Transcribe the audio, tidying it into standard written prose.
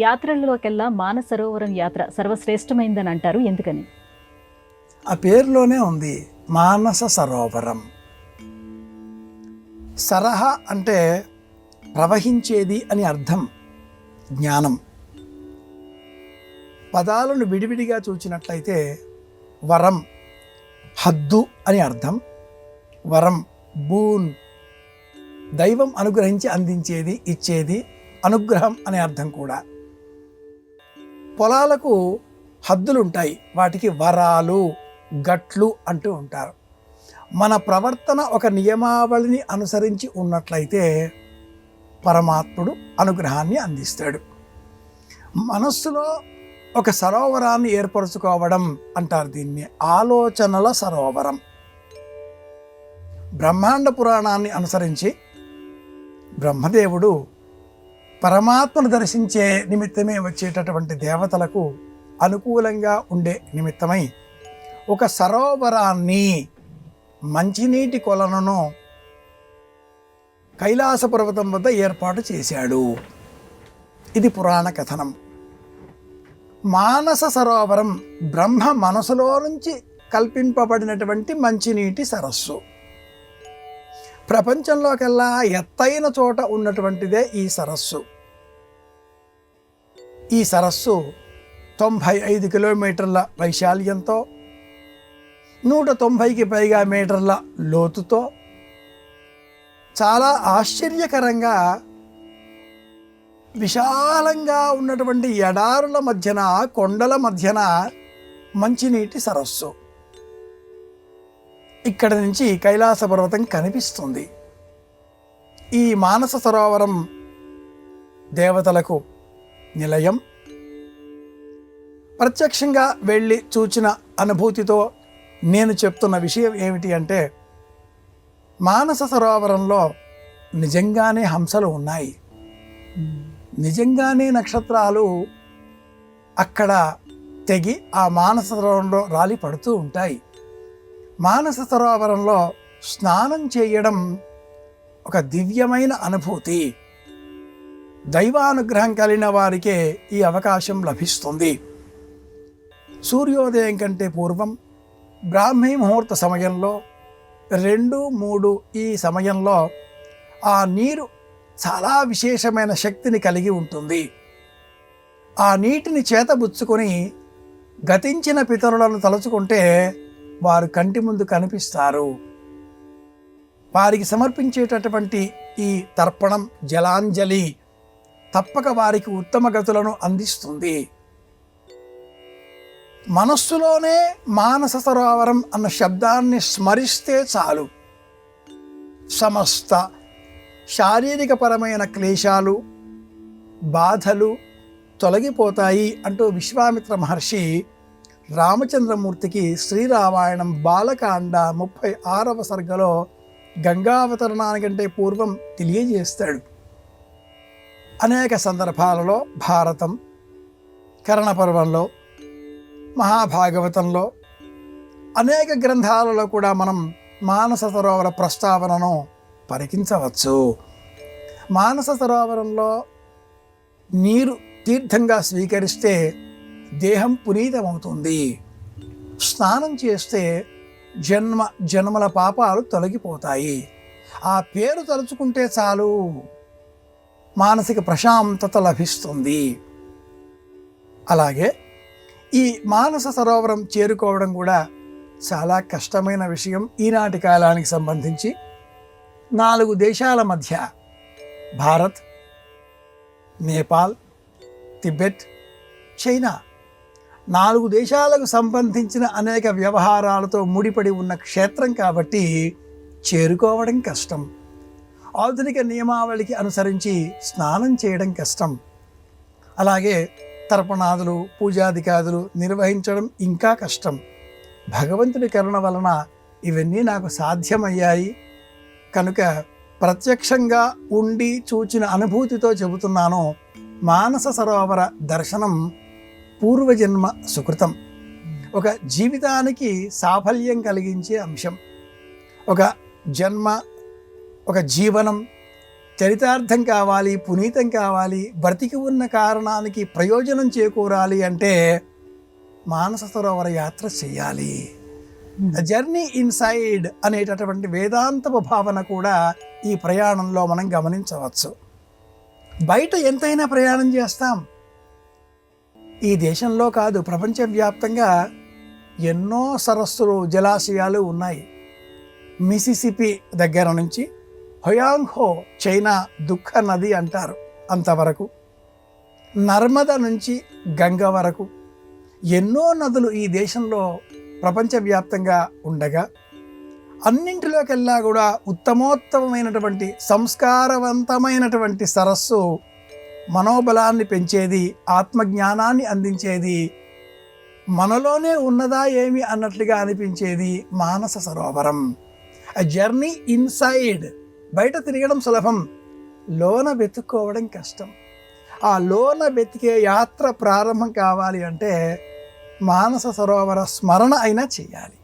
యాత్రల్లోకెల్లా మానసరోవరం యాత్ర సర్వశ్రేష్టమైందని అంటారు. ఎందుకని? ఆ పేరులోనే ఉంది మానస సరోవరం. సరహ అంటే ప్రవహించేది అని అర్థం. జ్ఞానం పదాలను విడివిడిగా చూచినట్లయితే వరం హద్దు అని అర్థం. వరం బూన్, దైవం అనుగ్రహించి అందించేది, ఇచ్చేది. అనుగ్రహం అనే అర్థం కూడా. పొలాలకు హద్దులు ఉంటాయి, వాటికి వరాలు, గట్లు అంటూ ఉంటారు. మన ప్రవర్తన ఒక నియమావళిని అనుసరించి ఉన్నట్లయితే పరమాత్ముడు అనుగ్రహాన్ని అందిస్తాడు. మనస్సులో ఒక సరోవరాన్ని ఏర్పరచుకోవడం అంటారు దీన్ని. ఆలోచనల సరోవరం. బ్రహ్మాండ పురాణాన్ని అనుసరించి బ్రహ్మదేవుడు పరమాత్మను దర్శించే నిమిత్తమే వచ్చేటటువంటి దేవతలకు అనుకూలంగా ఉండే నిమిత్తమై ఒక సరోవరాన్ని, మంచినీటి కొలనును కైలాస పర్వతం వద్ద ఏర్పాటు చేశాడు. ఇది పురాణ కథనం. మానస సరోవరం బ్రహ్మ మనసులో నుంచి కల్పింపబడినటువంటి మంచినీటి సరస్సు. ప్రపంచంలోకెల్లా ఎత్తైన చోట ఉన్నటువంటిదే ఈ సరస్సు. ఈ సరస్సు 95 కిలోమీటర్ల వైశాల్యంతో, 190కి పైగా మీటర్ల లోతుతో, చాలా ఆశ్చర్యకరంగా విశాలంగా ఉన్నటువంటి ఎడారుల మధ్యన, కొండల మధ్యన మంచినీటి సరస్సు. ఇక్కడ నుంచి కైలాస పర్వతం కనిపిస్తుంది. ఈ మానస సరోవరం దేవతలకు నిలయం. ప్రత్యక్షంగా వెళ్ళి చూచిన అనుభూతితో నేను చెప్తున్న విషయం ఏమిటి అంటే, మానస సరోవరంలో నిజంగానే హంసలు ఉన్నాయి, నిజంగానే నక్షత్రాలు అక్కడ తెగి ఆ మానస సరోవరంలో రాలి పడుతూ ఉంటాయి. మానస సరోవరంలో స్నానం చేయడం ఒక దివ్యమైన అనుభూతి. దైవానుగ్రహం కలిగిన వారికే ఈ అవకాశం లభిస్తుంది. సూర్యోదయం కంటే పూర్వం బ్రాహ్మీ ముహూర్త సమయంలో 2-3 ఈ సమయంలో ఆ నీరు చాలా విశేషమైన శక్తిని కలిగి ఉంటుంది. ఆ నీటిని చేతబుచ్చుకొని గతించిన పితరులను తలుచుకుంటే వారు కంటి ముందు కనిపిస్తారు. వారికి సమర్పించేటటువంటి ఈ తర్పణం, జలాంజలి తప్పక వారికి ఉత్తమ గతులను అందిస్తుంది. మనస్సులోనే మానస సరోవరం అన్న శబ్దాన్ని స్మరిస్తే చాలు, సమస్త శారీరకపరమైన క్లేశాలు, బాధలు తొలగిపోతాయి అంటూ విశ్వామిత్ర మహర్షి రామచంద్రమూర్తికి శ్రీరామాయణం బాలకాండ 36వ సర్గలో గంగావతరణానికంటే పూర్వం తెలియజేస్తాడు. అనేక సందర్భాలలో భారతం, కర్ణపర్వంలో, మహాభాగవతంలో, అనేక గ్రంథాలలో కూడా మనం మానస సరోవర ప్రస్తావనను పరికించవచ్చు. మానస సరోవరంలో నీరు తీర్థంగా స్వీకరిస్తే దేహం పునీతమవుతుంది. స్నానం చేస్తే జన్మల పాపాలు తొలగిపోతాయి. ఆ పేరు తలుచుకుంటే చాలు, మానసిక ప్రశాంతత లభిస్తుంది. అలాగే ఈ మానస సరోవరం చేరుకోవడం కూడా చాలా కష్టమైన విషయం. ఈనాటి కాలానికి సంబంధించి 4 దేశాల మధ్య, భారత్, నేపాల్, టిబెట్, చైనా, 4 దేశాలకు సంబంధించిన అనేక వ్యవహారాలతో ముడిపడి ఉన్న క్షేత్రం కాబట్టి చేరుకోవడం కష్టం. ఆధునిక నియమావళికి అనుసరించి స్నానం చేయడం కష్టం. అలాగే తర్పణాదులు, పూజాదికాదులు నిర్వహించడం ఇంకా కష్టం. భగవంతుడి కరుణ వలన ఇవన్నీ నాకు సాధ్యమయ్యాయి కనుక ప్రత్యక్షంగా ఉండి చూచిన అనుభూతితో చెబుతున్నాను. మానస సరోవర దర్శనం పూర్వజన్మ సుకృతం. ఒక జీవితానికి సాఫల్యం కలిగించే అంశం. ఒక జన్మ, ఒక జీవనం చరితార్థం కావాలి, పునీతం కావాలి, బ్రతికి ఉన్న కారణానికి ప్రయోజనం చేకూరాలి అంటే మానస సరోవర యాత్ర చేయాలి. జర్నీ ఇన్సైడ్ అనేటటువంటి వేదాంతపు భావన కూడా ఈ ప్రయాణంలో మనం గమనించవచ్చు. బయట ఎంతైనా ప్రయాణం చేస్తాం, ఈ దేశంలో కాదు ప్రపంచవ్యాప్తంగా ఎన్నో సరస్సులు, జలాశయాలు ఉన్నాయి. మిసిసిపి దగ్గర నుంచి హొయాంగ్హో, చైనా దుఃఖ నది అంటారు, అంతవరకు, నర్మద నుంచి గంగ వరకు ఎన్నో నదులు ఈ దేశంలో ప్రపంచవ్యాప్తంగా ఉండగా అన్నింటిలోకెల్లా కూడా ఉత్తమోత్తమైనటువంటి సంస్కారవంతమైనటువంటి సరస్సు మనోబలాన్ని పెంచేది, ఆత్మజ్ఞానాన్ని అందించేది, మనలోనే ఉన్నదా ఏమి అన్నట్లుగా అనిపించేది మానస సరోవరం. జర్నీ ఇన్సైడ్, బయట తిరగడం సులభం, లోన వెతుక్కోవడం కష్టం. ఆ లోన వెతికే యాత్ర ప్రారంభం కావాలి అంటే మానస సరోవర స్మరణ అయినా చేయాలి.